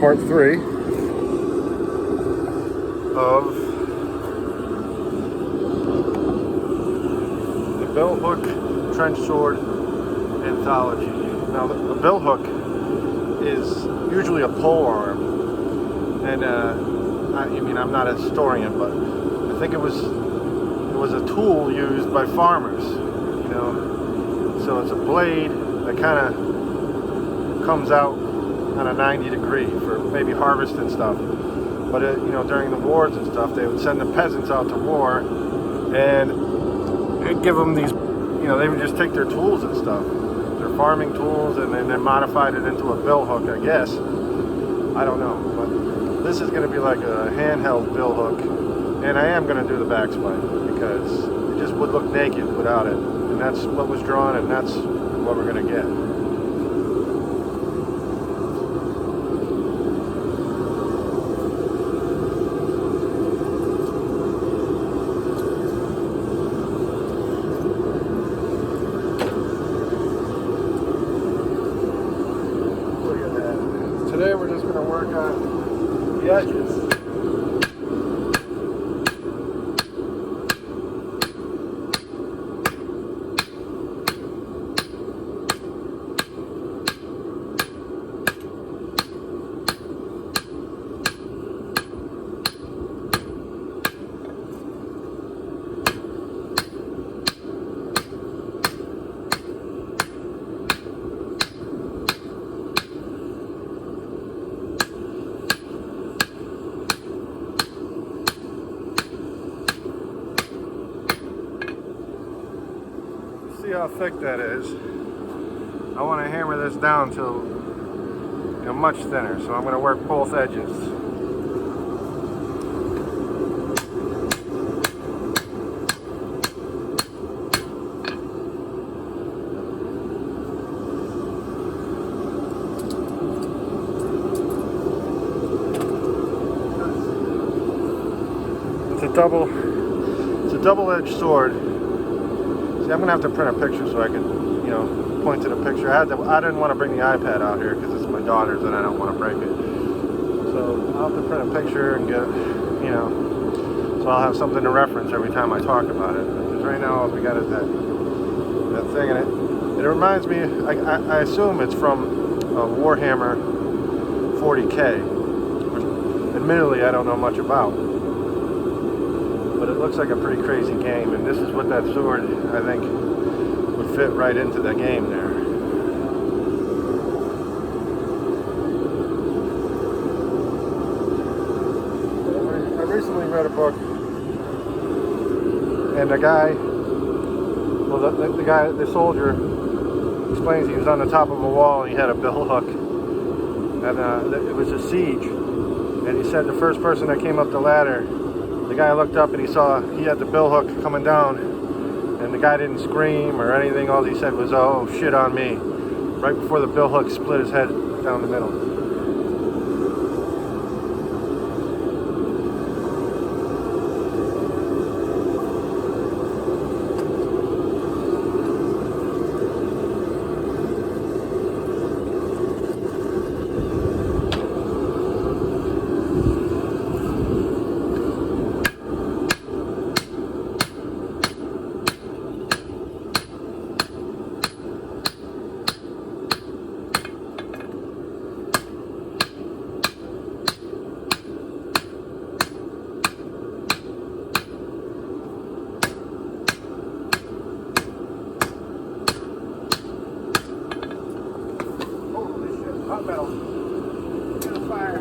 part 3 of the Billhook trench sword anthology. Now the Billhook is usually a pole arm, and I mean, I'm not a historian, but I think it was a tool used by farmers, you know. So it's a blade that kind of comes out on a 90 degree for maybe harvest and stuff. But you know, during the wars and stuff, they would send the peasants out to war, and they'd give them these, you know, they would just take their tools and stuff, their farming tools, and then they modified it into a billhook, I guess. I don't know, but this is going to be like a handheld billhook, and I am going to do the backspine because it just would look naked without it, and that's what was drawn, and that's what we're going to get. Today we're just going to work on the edges. See how thick that is. I want to hammer this down to, you know, much thinner, so I'm going to work both edges. It's a double-edged sword. See, I'm gonna have to print a picture so I can, you know, point to the picture. I didn't want to bring the iPad out here because it's my daughter's and I don't want to break it. So I'll have to print a picture and get, you know, so I'll have something to reference every time I talk about it. Because right now all we got is that thing, and it reminds me. I assume it's from Warhammer 40K, which admittedly I don't know much about. But it looks like a pretty crazy game, and this is what that sword, I think, would fit right into the game there. I recently read a book, and the guy, well, the soldier explains he was on the top of a wall and he had a billhook, and it was a siege, and he said the first person that came up the ladder, the guy looked up and he saw he had the billhook coming down, and the guy didn't scream or anything. All he said was, "Oh, shit on me," right before the billhook split his head down the middle. Hot metal. Get a fire.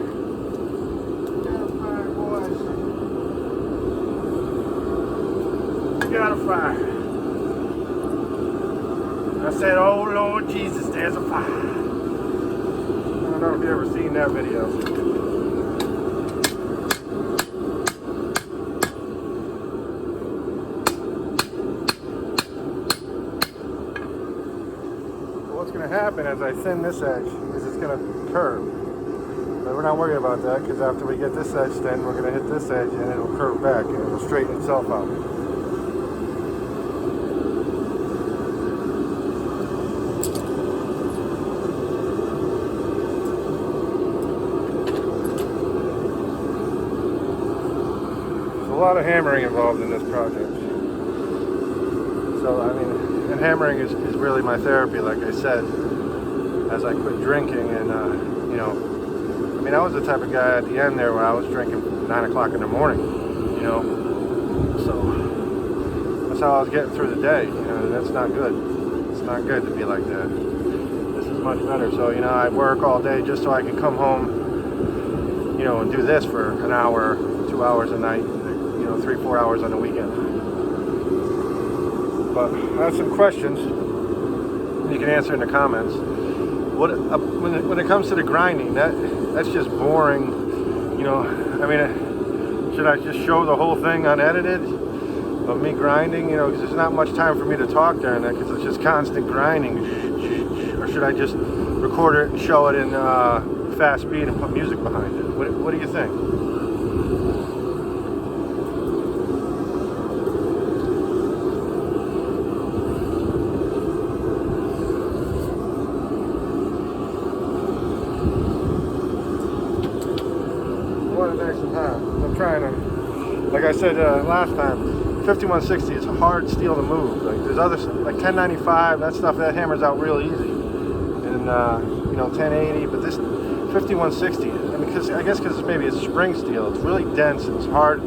Get a fire, boys. Get a fire. I said, oh Lord Jesus, there's a fire. I don't know if you've ever seen that video. What's going to happen as I thin this edge is it's going to curve. But we're not worried about that, because after we get this edge thin, we're going to hit this edge and it'll curve back and it'll straighten itself out. a lot of hammering involved in this project. So, I mean, and hammering is really my therapy, like I said, as I quit drinking. And, you know, I mean, I was the type of guy at the end there where I was drinking 9 o'clock in the morning, you know. So, that's how I was getting through the day, you know. That's not good. It's not good to be like that. This is much better. So, you know, I work all day just so I can come home, you know, and do this for an hour, 2 hours a night, you know, 3-4 hours on the weekend. But I have some questions you can answer in the comments. When it comes to the grinding, that's just boring, you know. I mean, should I just show the whole thing unedited of me grinding, you know, because there's not much time for me to talk during that because it's just constant grinding? Or should I just record it and show it in fast speed and put music behind it? What do you think? I'm trying to, like I said last time, 5160 is a hard steel to move. Like there's other, like 1095, that stuff that hammers out real easy, and you know, 1080. But this 5160, I mean, because maybe it's spring steel, it's really dense and it's hard.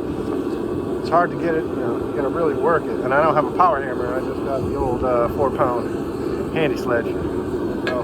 It's hard to get it, you know, you gotta really work it. And I don't have a power hammer. I just got the old 4-pound handy sledge. So,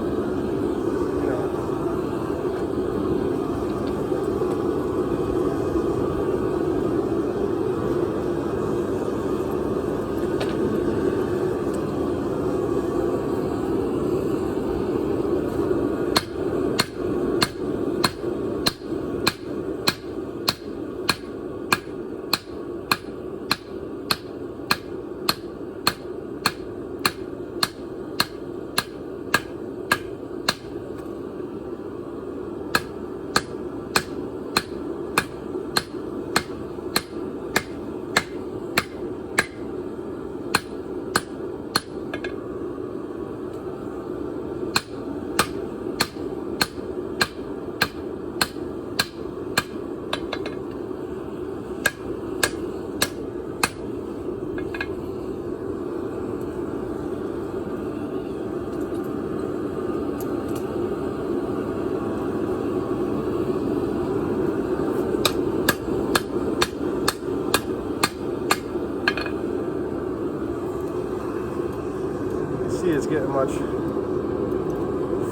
it's getting much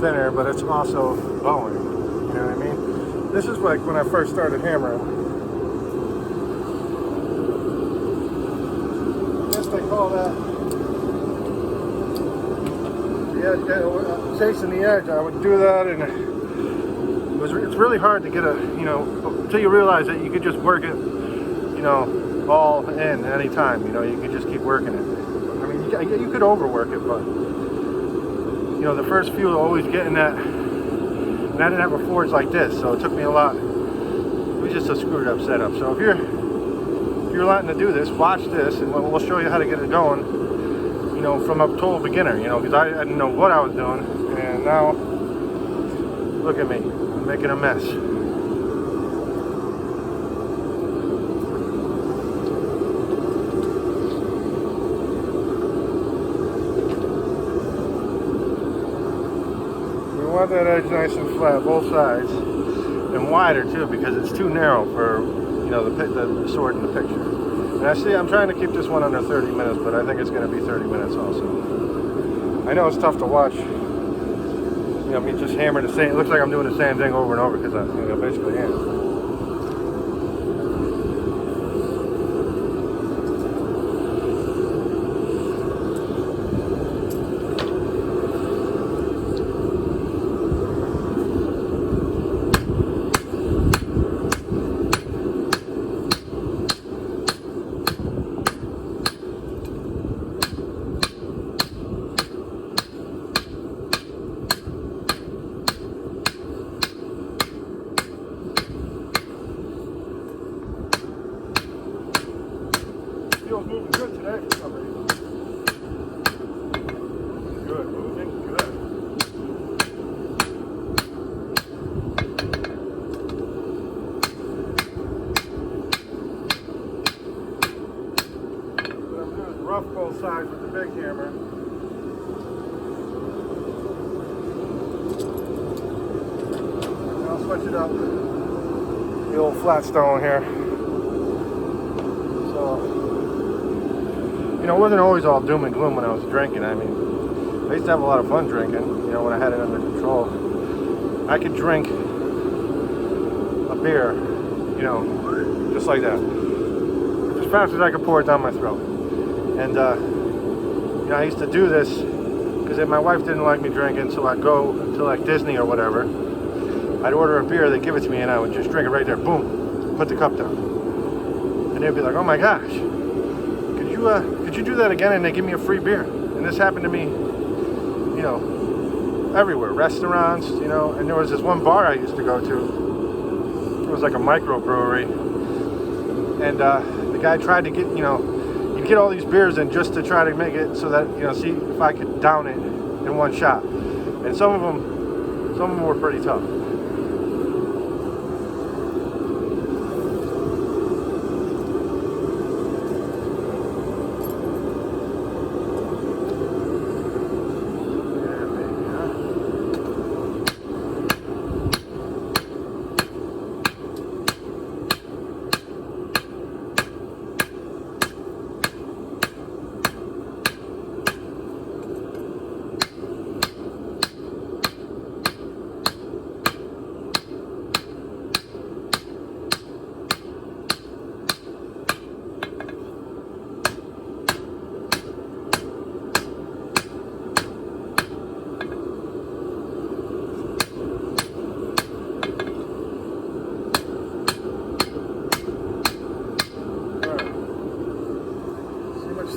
thinner, but it's also bowing. You know what I mean? This is like when I first started hammering. I guess they call that the edge, chasing the edge. I would do that, and it's really hard to get a, you know, until you realize that you could just work it, you know, all in any time. You know, you could just keep working it. I mean, you could overwork it, but you know, the first few always getting that, and I didn't have a forge like this, so it took me a lot. It was just a screwed up setup. So if you're wanting to do this, watch this, and we'll show you how to get it going, you know, from a total beginner, you know, because I didn't know what I was doing, and now, look at me, I'm making a mess. We want that edge nice and flat, both sides, and wider too, because it's too narrow for, you know, the sword in the picture. And I'm trying to keep this one under 30 minutes, but I think it's going to be 30 minutes also. I know it's tough to watch, you know, me just hammer the same. It looks like I'm doing the same thing over and over because I, you know, basically am. Feels moving good today for some reason. Good, moving good. both sides with the big hammer. And I'll switch it up. The old flat stone here. So, you know, it wasn't always all doom and gloom when I was drinking. I mean, I used to have a lot of fun drinking, you know, when I had it under control. I could drink a beer, you know, just like that. As fast as I could pour it down my throat. And, you know, I used to do this because if my wife didn't like me drinking, so I'd go to like Disney or whatever. I'd order a beer, they'd give it to me, and I would just drink it right there. Boom, put the cup down. And they'd be like, oh my gosh, could you do that again? And they give me a free beer. And this happened to me, you know, everywhere, restaurants, you know. And there was this one bar I used to go to. It was like a microbrewery, and the guy tried to get, you know, he'd get all these beers in just to try to make it so that, you know, see if I could down it in one shot. And some of them were pretty tough.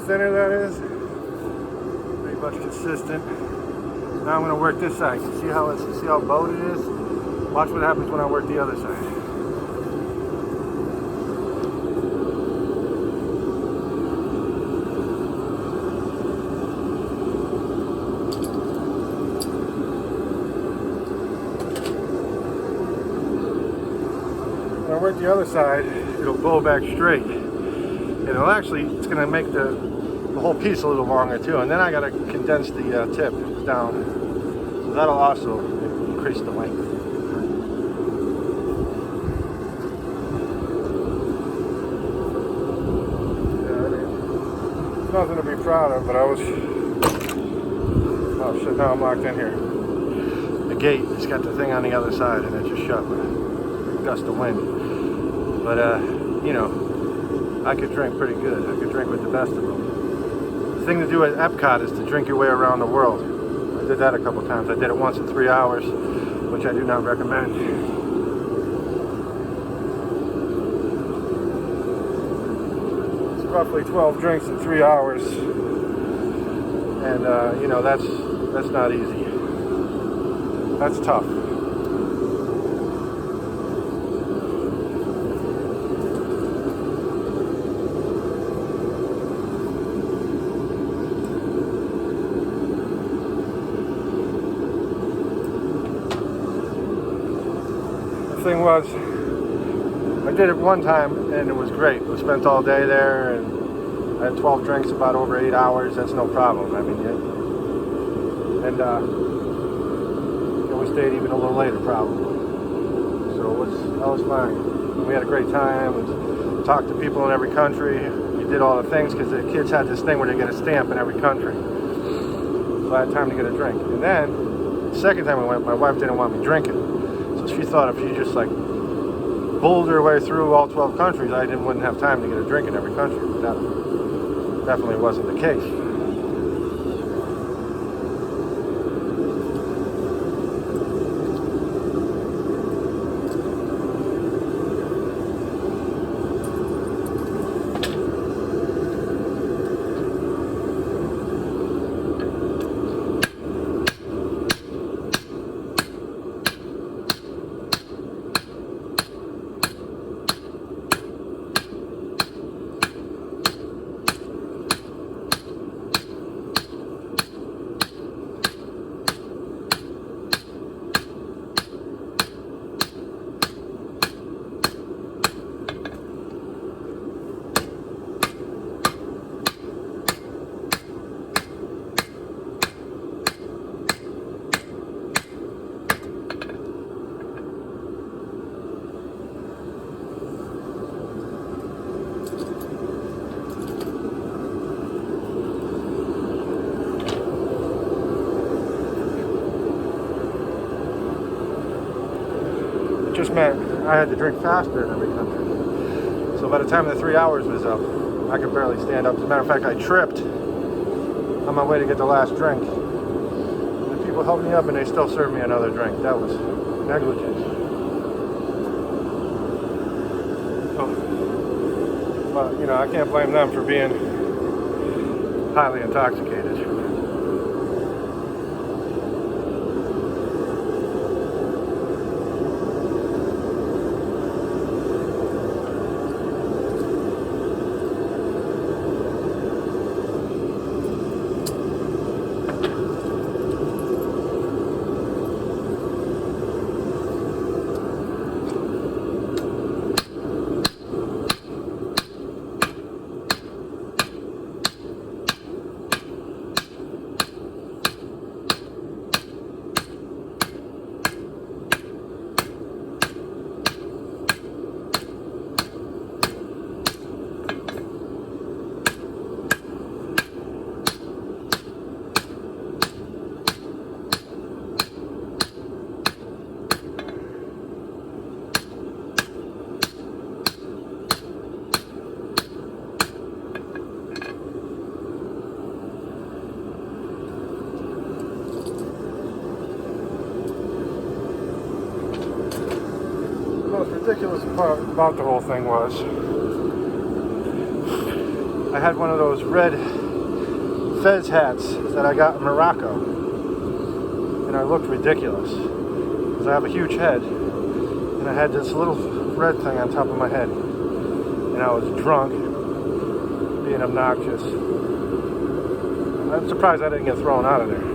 Thinner that is, pretty much consistent. Now I'm going to work this side. See how bowed it is? Watch what happens when I work the other side. When I work the other side, it'll bow back straight. It'll actually, it's going to make the whole piece a little longer too, and then I got to condense the tip down, so that'll also increase the length. Yeah, it's nothing to be proud of, but I was, oh shit, now I'm locked in here. The gate, it's got the thing on the other side and it just shut with a gust of wind. But you know, I could drink pretty good. I could drink with the best of them. The thing to do at Epcot is to drink your way around the world. I did that a couple times. I did it once in 3 hours, which I do not recommend. It's roughly 12 drinks in 3 hours, and you know, that's not easy. That's tough. Thing was, I did it one time and it was great. We spent all day there and I had 12 drinks about over 8 hours. That's no problem. I mean, we stayed even a little later probably. So that was fine. We had a great time. We talked to people in every country. We did all the things because the kids had this thing where they get a stamp in every country. So I had time to get a drink. And then the second time we went, my wife didn't want me drinking. So she thought if she just like bowled her way through all 12 countries, I wouldn't have time to get a drink in every country. But that definitely wasn't the case. just meant I had to drink faster in every country. So by the time the 3 hours was up, I could barely stand up. As a matter of fact, I tripped on my way to get the last drink. The people helped me up and they still served me another drink. That was negligent. But, you know, I can't blame them for being highly intoxicated. The most ridiculous part about the whole thing was I had one of those red fez hats that I got in Morocco, and I looked ridiculous because I have a huge head and I had this little red thing on top of my head, and I was drunk, being obnoxious. I'm surprised I didn't get thrown out of there.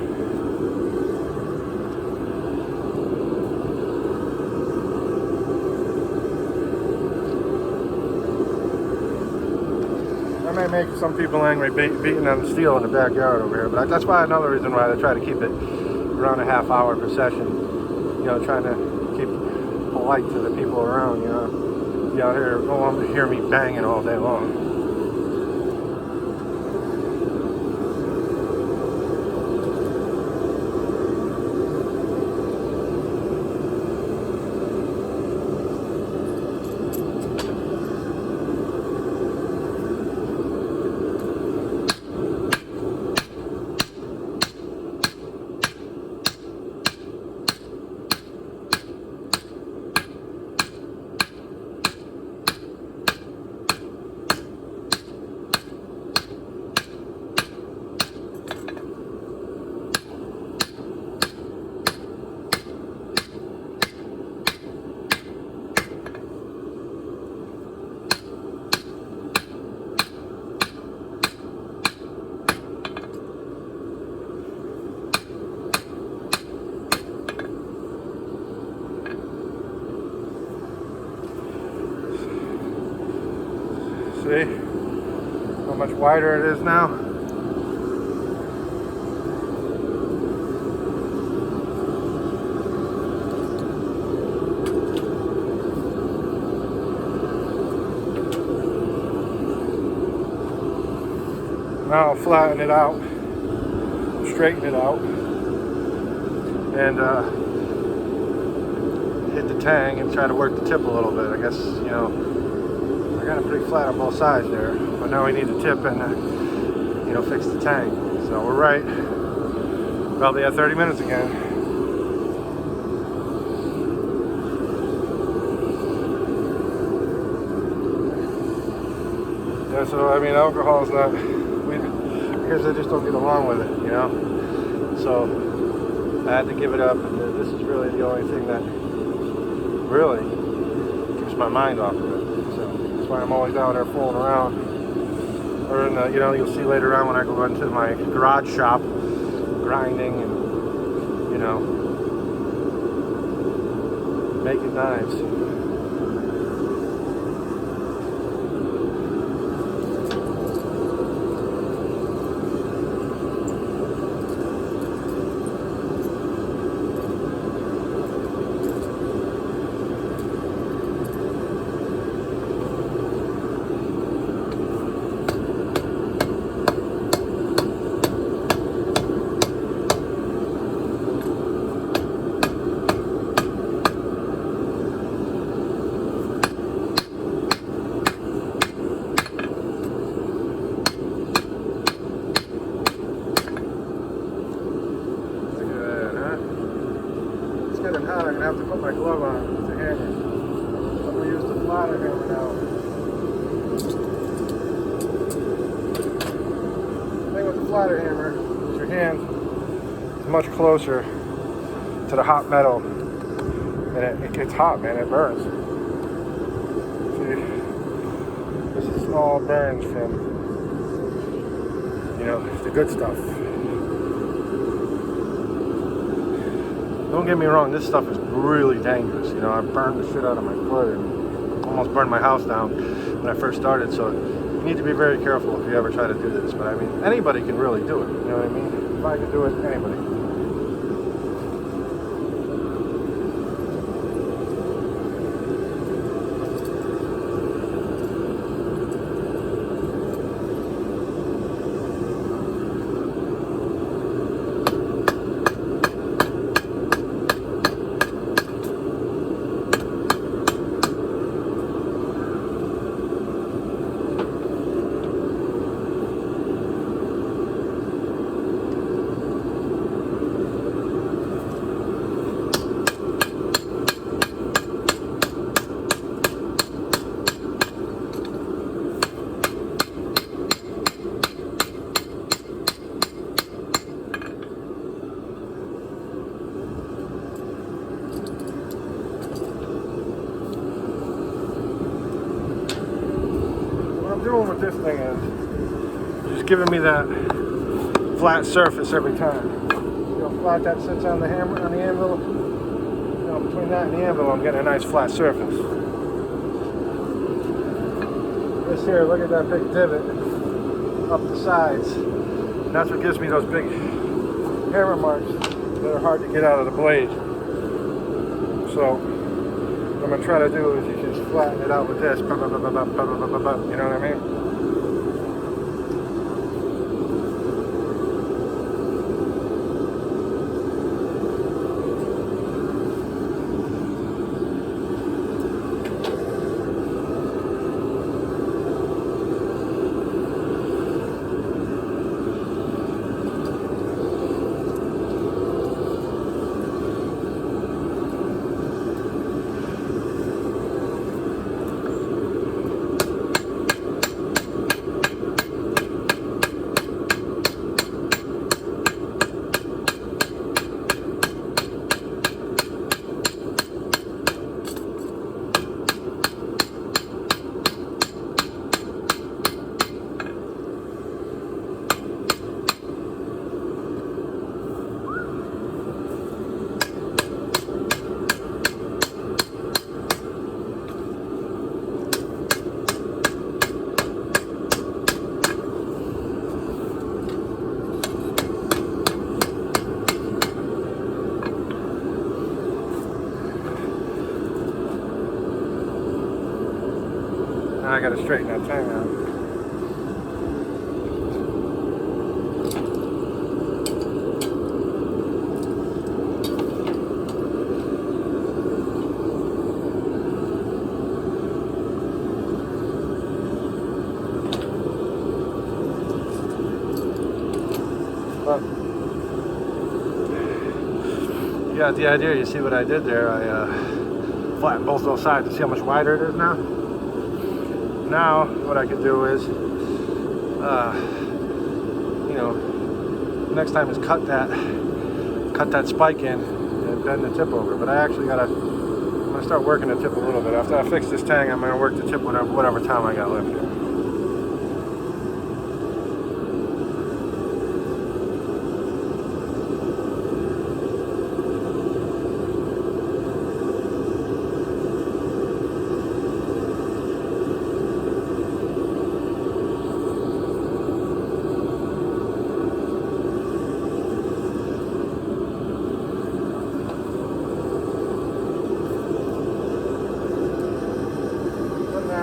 I may make some people angry beating on steel in the backyard over here, but that's why another reason why I try to keep it around a half hour per session. You know, trying to keep polite to the people around, you know. You out here don't want to hear me banging all day long. See how much wider it is now? Now I'll flatten it out, straighten it out, and hit the tang and try to work the tip a little bit. I guess, you know, I got it pretty flat on both sides there, but now we need the tip and, you know, fix the tang. So we're right, probably at 30 minutes again. Yeah, so I mean, alcohol is not, I guess I just don't get along with it, you know. So I had to give it up, and this is really the only thing that really keeps my mind off of it. So that's why I'm always out there fooling around. Or in the, you know, you'll see later on when I go into my garage shop, grinding and, you know, making knives. flatter hammer now. The thing with the flatter hammer is your hand is much closer to the hot metal, and it gets hot, man. It burns. See, this is all burns from, you know, the good stuff. Don't get me wrong, this stuff is really dangerous. You know, I burned the shit out of my foot and almost burned my house down when I first started. So you need to be very careful if you ever try to do this. But I mean, anybody can really do it. You know what I mean? If I could do it, anybody. Doing with this thing is just giving me that flat surface every time. You know, flat that sits on the hammer, on the anvil. You know, between that and the anvil, I'm getting a nice flat surface. This here, look at that big divot up the sides. And that's what gives me those big hammer marks that are hard to get out of the blade. So what I'm gonna try to do is you just flatten it out with this. You know what I mean? Now I gotta straighten that tang out. But you got the idea. You see what I did there? I flattened both those sides to see how much wider it is now. Now what I could do is, you know, next time is cut that spike in and bend the tip over. But I actually I'm gonna start working the tip a little bit. After I fix this tang, I'm gonna work the tip whatever time I got left here.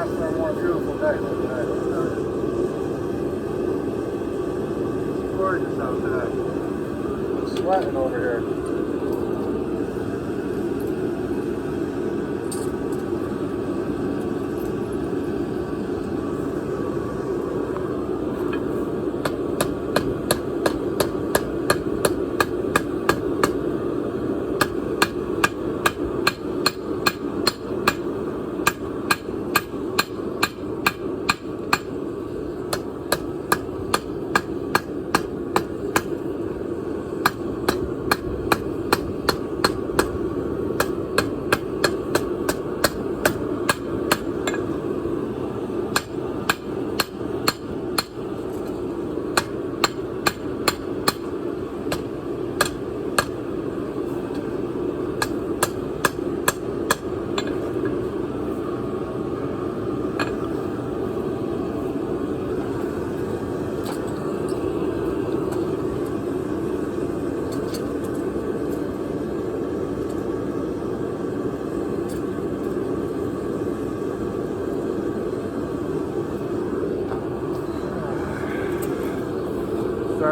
For a more beautiful day like today. It's gorgeous out today. I'm sweating over here.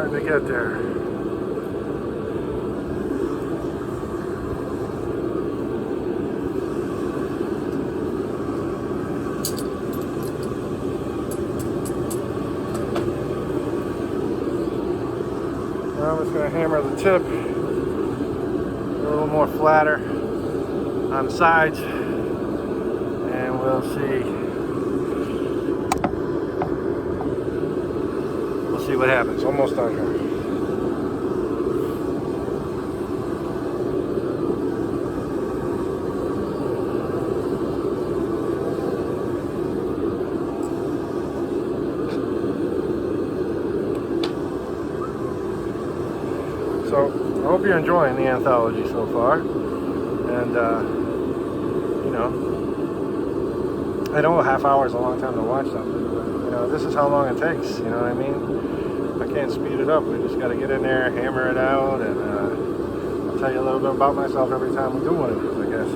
starting to get there. Now I'm just going to hammer the tip a little more flatter on the sides, and we'll see. We'll see what happens. Almost done here. So I hope you're enjoying the anthology so far, and you know, I know a half hour is a long time to watch something, but you know, this is how long it takes. You know what I mean? I can't speed it up. We just got to get in there, hammer it out, and I'll tell you a little bit about myself every time we do one of these, I guess.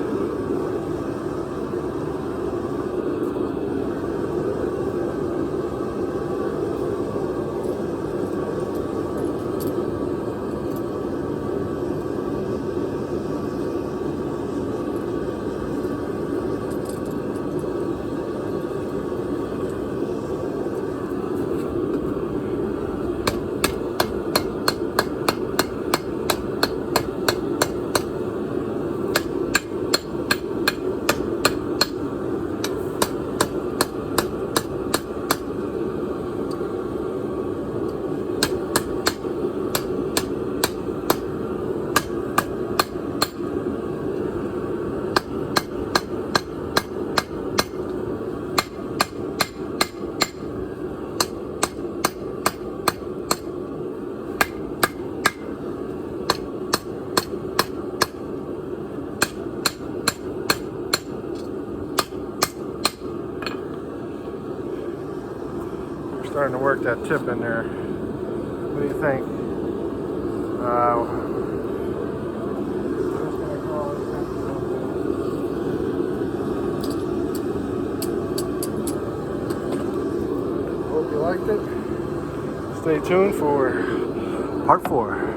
Starting to work that tip in there. What do you think? Hope you liked it. Stay tuned for part 4.